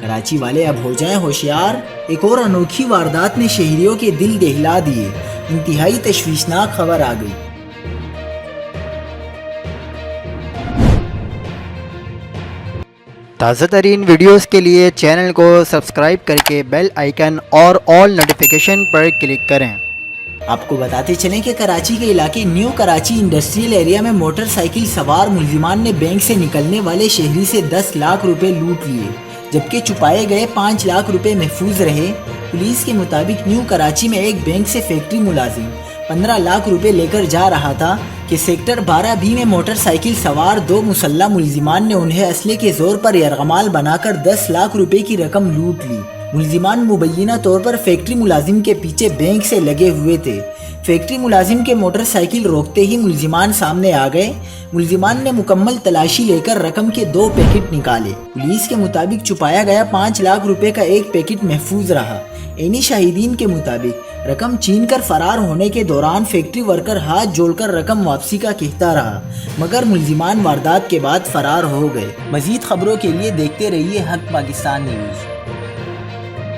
کراچی والے اب ہو جائیں ہوشیار، ایک اور انوکھی واردات نے شہریوں کے دل دہلا دیے، انتہائی تشویشناک خبر آ گئی۔ تازہ ترین ویڈیوز کے لیے چینل کو سبسکرائب کر کے بیل آئیکن اور آل نوٹیفیکیشن پر کلک کریں۔ آپ کو بتاتے چلیں کہ کراچی کے علاقے نیو کراچی انڈسٹریل ایریا میں موٹر سائیکل سوار ملزمان نے بینک سے نکلنے والے شہری سے 10 لاکھ روپے لوٹ لیے، جبکہ چھپائے گئے 5 لاکھ روپے محفوظ رہے۔ پولیس کے مطابق نیو کراچی میں ایک بینک سے فیکٹری ملازم 15 لاکھ روپے لے کر جا رہا تھا کہ سیکٹر 12B میں موٹر سائیکل سوار 2 مسلح ملزمان نے انہیں اسلحے کے زور پر یرغمال بنا کر 10 لاکھ روپے کی رقم لوٹ لی۔ ملزمان مبینہ طور پر فیکٹری ملازم کے پیچھے بینک سے لگے ہوئے تھے۔ فیکٹری ملازم کے موٹر سائیکل روکتے ہی ملزمان سامنے آ گئے۔ ملزمان نے مکمل تلاشی لے کر رقم کے 2 پیکٹ نکالے۔ پولیس کے مطابق چھپایا گیا 5 لاکھ روپے کا ایک پیکٹ محفوظ رہا۔ عینی شاہدین کے مطابق رقم چھین کر فرار ہونے کے دوران فیکٹری ورکر ہاتھ جوڑ کر رقم واپسی کا کہتا رہا، مگر ملزمان واردات کے بعد فرار ہو گئے۔ مزید خبروں کے لیے دیکھتے رہیے حق پاکستان نیوز۔